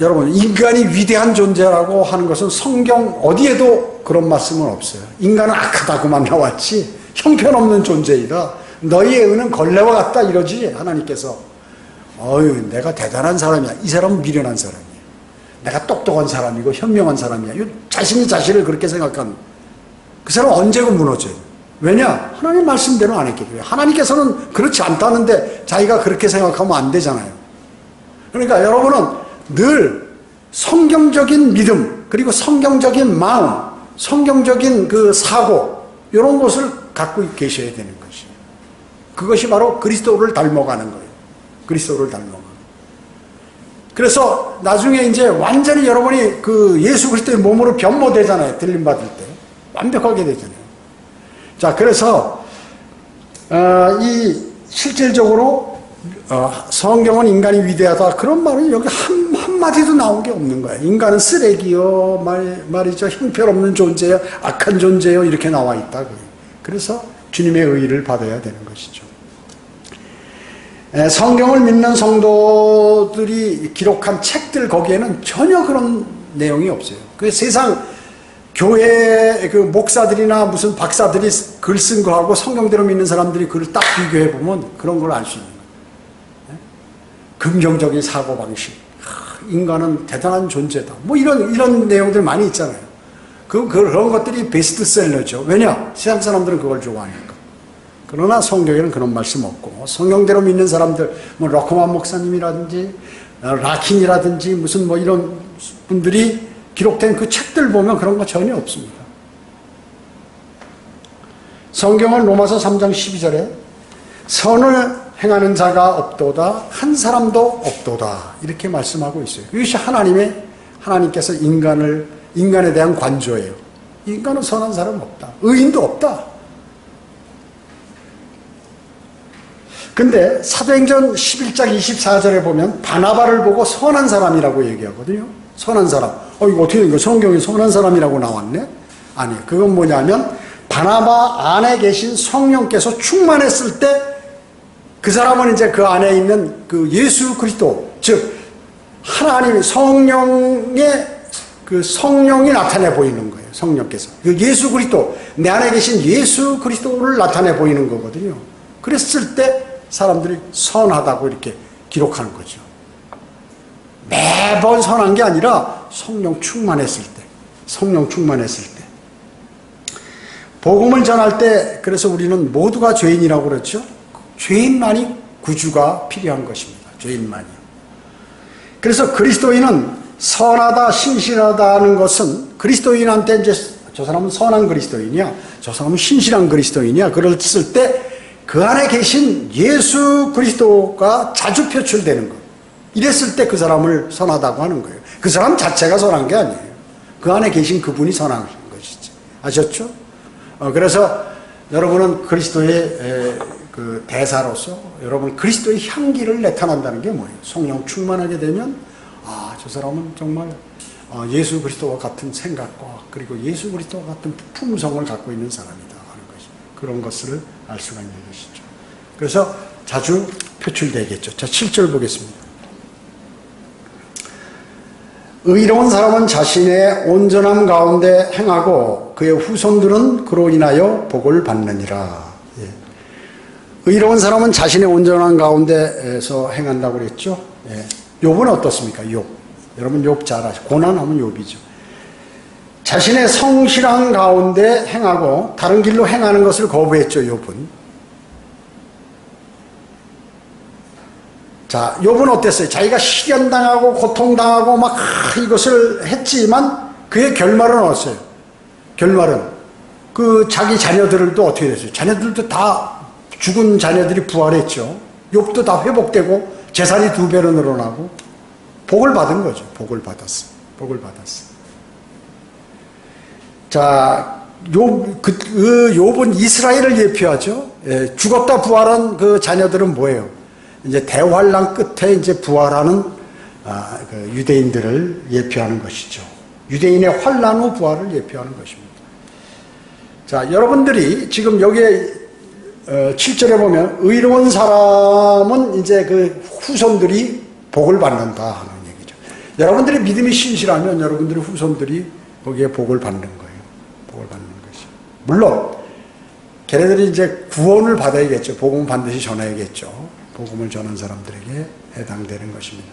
여러분, 인간이 위대한 존재라고 하는 것은 성경 어디에도 그런 말씀은 없어요. 인간은 악하다고만 나왔지 형편없는 존재이다. 너희의 의는 걸레와 같다 이러지 하나님께서. 내가 대단한 사람이야. 이 사람은 미련한 사람이야. 내가 똑똑한 사람이고 현명한 사람이야. 자신이 자신을 그렇게 생각하는 그 사람은 언제고 무너져요. 왜냐? 하나님 말씀대로 안 했기 때문에. 하나님께서는 그렇지 않다는데 자기가 그렇게 생각하면 안 되잖아요. 그러니까 여러분은 늘 성경적인 믿음 그리고 성경적인 마음 성경적인 그 사고 이런 것을 갖고 계셔야 되는 것이에요. 그것이 바로 그리스도를 닮아가는 거예요. 그리스도를 닮아가는. 그래서 나중에 이제 완전히 여러분이 그 예수 그리스도의 몸으로 변모되잖아요. 들림 받을 때 완벽하게 되잖아요. 자, 그래서 이 실질적으로 성경은 인간이 위대하다 그런 말은 여기 한마디도 나온 게 없는 거예요. 인간은 쓰레기요 말이죠. 형편없는 존재요 악한 존재요 이렇게 나와 있다. 그래서 주님의 의의를 받아야 되는 것이죠. 성경을 믿는 성도들이 기록한 책들 거기에는 전혀 그런 내용이 없어요. 그 세상 교회 그 목사들이나 무슨 박사들이 글 쓴 거하고 성경대로 믿는 사람들이 글을 딱 비교해 보면 그런 걸 알 수 있는 거예요. 긍정적인 사고 방식, 인간은 대단한 존재다. 뭐 이런 내용들 많이 있잖아요. 그런 것들이 베스트셀러죠. 왜냐? 세상 사람들은 그걸 좋아하니까. 그러나 성경에는 그런 말씀 없고 성경대로 믿는 사람들, 뭐 러커만 목사님이라든지 라킨이라든지 무슨 뭐 이런 분들이 기록된 그 책들 보면 그런 거 전혀 없습니다. 성경은 로마서 3장 12절에 선을 행하는 자가 없도다 한 사람도 없도다 이렇게 말씀하고 있어요. 이것이 하나님께서 인간에 대한 관조예요. 인간은 선한 사람 없다. 의인도 없다. 근데 사도행전 11장 24절에 보면 바나바를 보고 선한 사람이라고 얘기하거든요. 선한 사람. 이거 어떻게 된 거야? 성경에 선한 사람이라고 나왔네? 아니, 그건 뭐냐면 바나바 안에 계신 성령께서 충만했을 때 그 사람은 이제 그 안에 있는 그 예수 그리스도, 즉 하나님 성령의 그 성령이 나타내 보이는 거예요. 성령께서. 그 예수 그리스도, 내 안에 계신 예수 그리스도를 나타내 보이는 거거든요. 그랬을 때 사람들이 선하다고 이렇게 기록하는 거죠. 매번 선한 게 아니라 성령 충만했을 때. 복음을 전할 때 그래서 우리는 모두가 죄인이라고 그랬죠. 죄인만이 구주가 필요한 것입니다. 죄인만이요. 그래서 그리스도인은 선하다, 신실하다는 것은 그리스도인한테 이제 저 사람은 선한 그리스도인이야, 저 사람은 신실한 그리스도인이야. 그랬을 때 그 안에 계신 예수 그리스도가 자주 표출되는 것. 이랬을 때 그 사람을 선하다고 하는 거예요. 그 사람 자체가 선한 게 아니에요. 그 안에 계신 그분이 선한 것이지. 아셨죠? 그래서 여러분은 그리스도의 그 대사로서 여러분 그리스도의 향기를 나타난다는 게 뭐예요? 성령 충만하게 되면 저 사람은 정말 예수 그리스도와 같은 생각과 그리고 예수 그리스도와 같은 품성을 갖고 있는 사람이다 하는 것이 그런 것을 알 수가 있는 것이죠. 그래서 자주 표출되겠죠. 자, 7절 보겠습니다. 의로운 사람은 자신의 온전함 가운데 행하고 그의 후손들은 그로 인하여 복을 받느니라. 예. 의로운 사람은 자신의 온전함 가운데에서 행한다고 그랬죠. 예. 욥은 어떻습니까? 욥. 여러분 욥 잘 아시죠? 고난하면 욥이죠. 자신의 성실한 가운데 행하고 다른 길로 행하는 것을 거부했죠. 욥은. 자, 욥은 어땠어요? 자기가 시련당하고 고통당하고 막 이것을 했지만 그의 결말은 어땠어요? 결말은 그 자기 자녀들도 어떻게 됐어요? 자녀들도 다 죽은 자녀들이 부활했죠. 욥도 다 회복되고 재산이 2배로 늘어나고 복을 받은 거죠. 복을 받았어. 복을 받았어. 자, 욥은 이스라엘을 예표하죠. 예, 죽었다 부활한 그 자녀들은 뭐예요? 이제 대환란 끝에 이제 부활하는 그 유대인들을 예표하는 것이죠. 유대인의 환란 후 부활을 예표하는 것입니다. 자, 여러분들이 지금 여기에 7절에 보면 의로운 사람은 이제 그 후손들이 복을 받는다 하는 얘기죠. 여러분들의 믿음이 신실하면 여러분들의 후손들이 거기에 복을 받는 거예요. 복을 받는 것이. 물론 걔네들이 이제 구원을 받아야겠죠. 복음은 반드시 전해야겠죠. 복음을 전하는 사람들에게 해당되는 것입니다.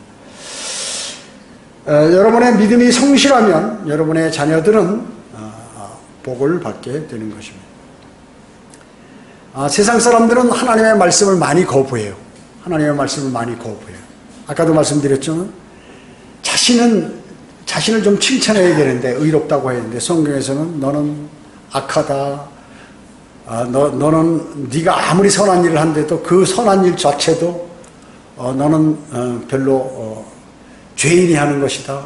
여러분의 믿음이 성실하면 여러분의 자녀들은 복을 받게 되는 것입니다. 세상 사람들은 하나님의 말씀을 많이 거부해요. 하나님의 말씀을 많이 거부해요. 아까도 말씀드렸지만 자신을 좀 칭찬해야 되는데 의롭다고 했는데 성경에서는 너는 악하다. 너는 네가 아무리 선한 일을 한데도 그 선한 일 자체도 너는 별로 죄인이 하는 것이다.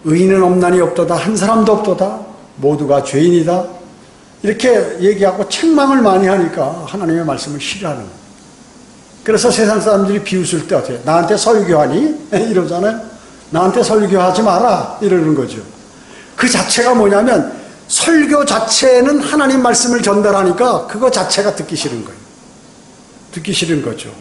의인은 없나니 없도다. 한 사람도 없도다. 모두가 죄인이다. 이렇게 얘기하고 책망을 많이 하니까 하나님의 말씀을 싫어하는 거예요. 그래서 세상 사람들이 비웃을 때 어떻게 나한테 설교하니? 이러잖아요. 나한테 설교하지 마라 이러는 거죠. 그 자체가 뭐냐면 설교 자체는 하나님 말씀을 전달하니까 그거 자체가 듣기 싫은 거예요. 듣기 싫은 거죠.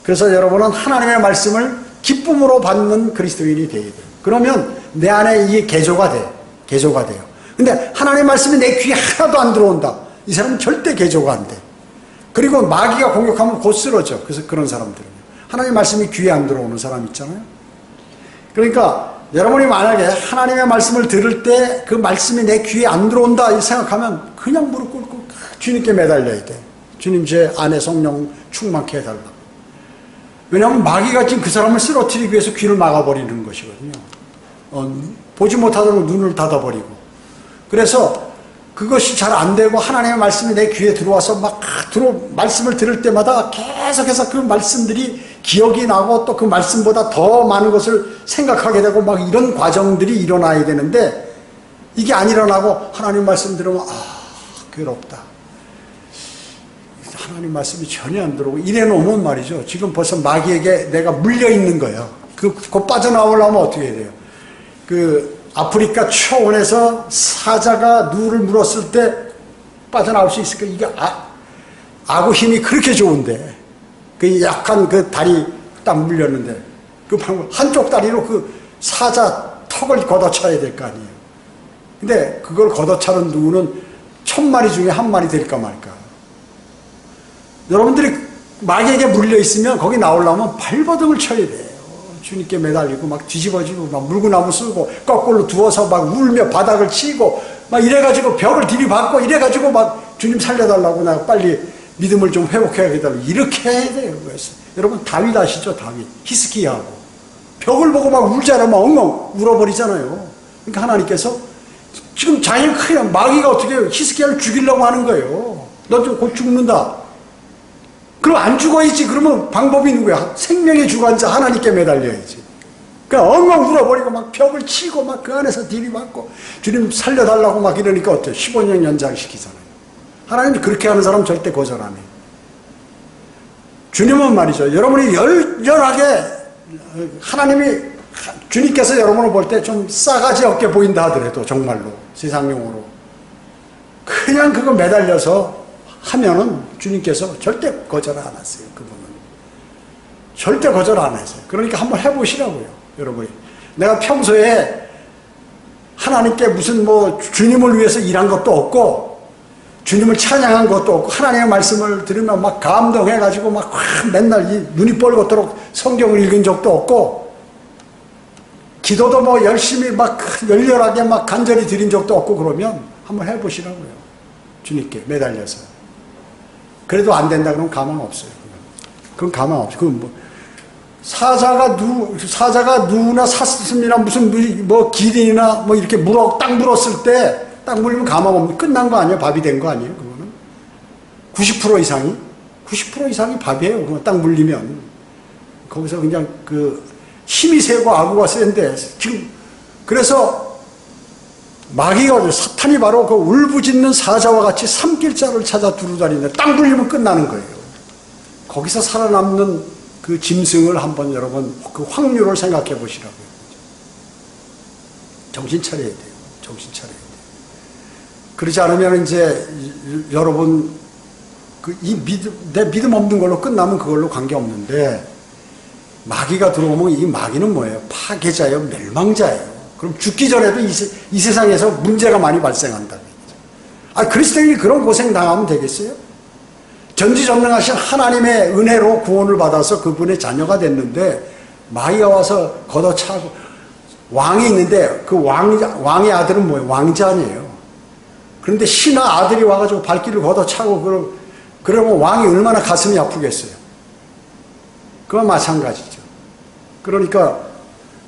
그래서 여러분은 하나님의 말씀을 기쁨으로 받는 그리스도인이 되어야 돼요. 그러면 내 안에 이게 개조가 돼. 개조가 돼요. 근데 하나님의 말씀이 내 귀에 하나도 안 들어온다. 이 사람은 절대 개조가 안 돼. 그리고 마귀가 공격하면 곧 쓰러져. 그래서 그런 사람들은. 하나님의 말씀이 귀에 안 들어오는 사람 있잖아요. 그러니까 여러분이 만약에 하나님의 말씀을 들을 때 그 말씀이 내 귀에 안 들어온다 생각하면 그냥 무릎 꿇고 주님께 매달려야 돼. 주님 제 안에 성령 충만케 해달라. 왜냐하면 마귀가 지금 그 사람을 쓰러뜨리기 위해서 귀를 막아버리는 것이거든요. 보지 못하도록 눈을 닫아버리고. 그래서 그것이 잘 안 되고 하나님의 말씀이 내 귀에 들어와서 말씀을 들을 때마다 계속해서 그 말씀들이 기억이 나고 또 그 말씀보다 더 많은 것을 생각하게 되고 막 이런 과정들이 일어나야 되는데 이게 안 일어나고 하나님 말씀 들으면 괴롭다. 하나님 말씀이 전혀 안 들어오고 이래 놓으면 말이죠. 지금 벌써 마귀에게 내가 물려 있는 거예요. 그거 빠져나오려면 어떻게 해야 돼요? 아프리카 초원에서 사자가 누를 물었을 때 빠져나올 수 있을까? 이게 악어 힘이 그렇게 좋은데 그 약한 그 다리 딱 물렸는데 그 방금 한쪽 다리로 그 사자 턱을 걷어차야 될 거 아니에요. 근데 그걸 걷어차는 누구는 1000마리 중에 1마리 될까 말까. 여러분들이 마귀에게 물려 있으면 거기 나오려면 발버둥을 쳐야 돼요. 주님께 매달리고 막 뒤집어지고 막 물구나무 쓰고 거꾸로 두어서 막 울며 바닥을 치고 막 이래가지고 벽을 들이받고 이래가지고 막 주님 살려달라고 나 빨리 믿음을 좀 회복해야겠다 이렇게 해야 돼요. 그래서 여러분 다윗 아시죠? 다윗 히스기야하고 벽을 보고 막 울잖아요. 막 엉엉 울어버리잖아요. 그러니까 하나님께서 지금 자기는 크게 마귀가 어떻게 해요? 히스기야를 죽이려고 하는 거예요. 너 좀 곧 죽는다. 그럼 안 죽어야지. 그러면 방법이 누구야? 생명의 주관자 하나님께 매달려야지. 그러니까 엉엉 울어버리고 막 벽을 치고 막 그 안에서 들이받고 주님 살려달라고 막 이러니까 어때요? 15년 연장시키잖아요. 하나님이 그렇게 하는 사람 절대 거절 안 해요. 주님은 말이죠. 여러분이 열렬하게 하나님이 주님께서 여러분을 볼 때 좀 싸가지 없게 보인다 하더라도 정말로 세상용어로 그냥 그거 매달려서 하면은 주님께서 절대 거절 안 하세요. 그분은 절대 거절 안 하세요. 그러니까 한번 해보시라고요, 여러분이. 내가 평소에 하나님께 무슨 뭐 주님을 위해서 일한 것도 없고 주님을 찬양한 것도 없고 하나님의 말씀을 들으면 막 감동해가지고 막 맨날 이 눈이 뻘겋도록 성경을 읽은 적도 없고 기도도 뭐 열심히 막 열렬하게 막 간절히 드린 적도 없고 그러면 한번 해보시라고요. 주님께 매달려서. 그래도 안 된다 그러면 가망 없어요. 그건 가망 없어요. 그건 뭐 사자가 누나 샀습니다. 무슨 뭐 기린이나 뭐 이렇게 땅 물었을 때 땅 물리면 가망 없는 끝난 거 아니에요? 밥이 된 거 아니에요? 그거는 90% 이상이 밥이에요. 그거 땅 물리면 거기서 그냥 그 힘이 세고 아구가 센데 지금 그래서 마귀가 사탄이 바로 그 울부짖는 사자와 같이 삼킬자를 찾아 두루다니는데 땅 물리면 끝나는 거예요. 거기서 살아남는 그 짐승을 한번 여러분 그 확률을 생각해 보시라고요. 정신 차려야 돼요. 정신 차려야 돼요. 그렇지 않으면 이제 여러분 내 믿음 없는 걸로 끝나면 그걸로 관계 없는데 마귀가 들어오면 이 마귀는 뭐예요? 파괴자예요, 멸망자예요. 그럼 죽기 전에도 이 세상에서 문제가 많이 발생한다. 그리스도인이 그런 고생 당하면 되겠어요? 전지전능하신 하나님의 은혜로 구원을 받아서 그분의 자녀가 됐는데 마귀가 와서 걷어차고 왕이 있는데 그 왕의 아들은 뭐예요? 왕자녀예요. 그런데 신하 아들이 와가지고 발길을 걷어차고 그러면 왕이 얼마나 가슴이 아프겠어요? 그건 마찬가지죠. 그러니까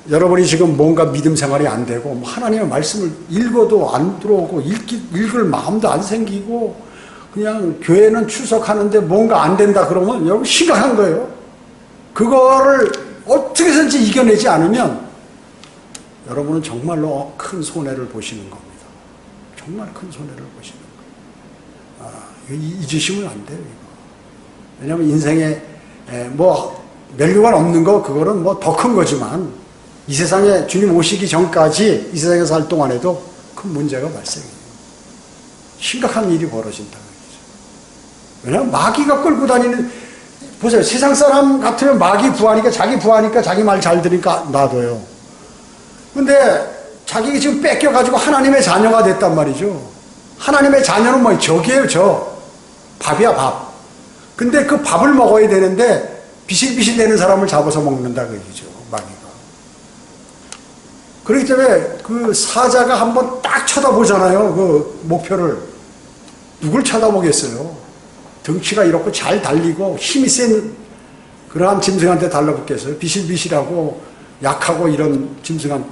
여러분이 지금 뭔가 믿음 생활이 안 되고 하나님의 말씀을 읽어도 안 들어오고 읽을 마음도 안 생기고 그냥 교회는 출석하는데 뭔가 안 된다 그러면 여러분 심각한 거예요. 그거를 어떻게 해서든지 이겨내지 않으면 여러분은 정말로 큰 손해를 보시는 겁니다. 정말 큰 손해를 보시는 거예요. 잊으시면 안 돼요. 이거. 왜냐하면 인생에 뭐 멸류관 없는 거 그거는 뭐 더 큰 거지만 이 세상에 주님 오시기 전까지 이 세상에 살 동안에도 큰 문제가 발생해요. 심각한 일이 벌어진다. 왜냐하면 마귀가 끌고 다니는 보세요. 세상 사람 같으면 마귀 부하니까 자기 말 잘 들으니까 놔둬요. 근데 자기가 지금 뺏겨가지고 하나님의 자녀가 됐단 말이죠. 하나님의 자녀는 뭐예요? 적이에요, 적. 밥이야, 밥. 근데 그 밥을 먹어야 되는데 비실비실 되는 사람을 잡아서 먹는다 그 얘기죠, 마귀가. 그렇기 때문에 그 사자가 한번 딱 쳐다보잖아요, 그 목표를. 누굴 쳐다보겠어요? 덩치가 이렇고 잘 달리고 힘이 센 그러한 짐승한테 달라붙겠어요? 비실비실하고 약하고 이런 짐승한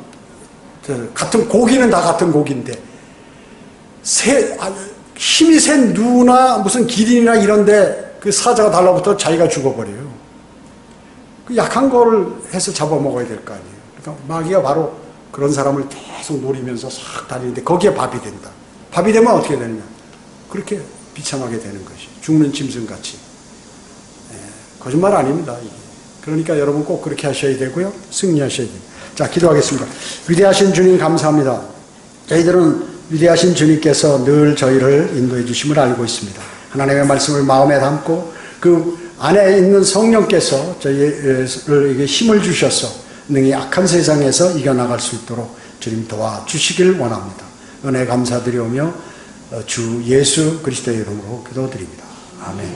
같은 고기는 다 같은 고기인데 힘이 센 누나 무슨 기린이나 이런데 그 사자가 달라붙어 자기가 죽어버려요. 그 약한 거를 해서 잡아먹어야 될 거 아니에요. 그러니까 마귀가 바로 그런 사람을 계속 노리면서 싹 다니는데 거기에 밥이 된다. 밥이 되면 어떻게 되느냐? 그렇게 비참하게 되는 것이 죽는 짐승같이. 거짓말 아닙니다. 이게. 그러니까 여러분 꼭 그렇게 하셔야 되고요. 승리하셔야 됩니다. 자, 기도하겠습니다. 위대하신 주님 감사합니다. 저희들은 위대하신 주님께서 늘 저희를 인도해 주심을 알고 있습니다. 하나님의 말씀을 마음에 담고 그 안에 있는 성령께서 저희에게 힘을 주셔서 능히 악한 세상에서 이겨나갈 수 있도록 주님 도와주시길 원합니다. 은혜 감사드리오며 주 예수 그리스도의 이름으로 기도드립니다. 아멘.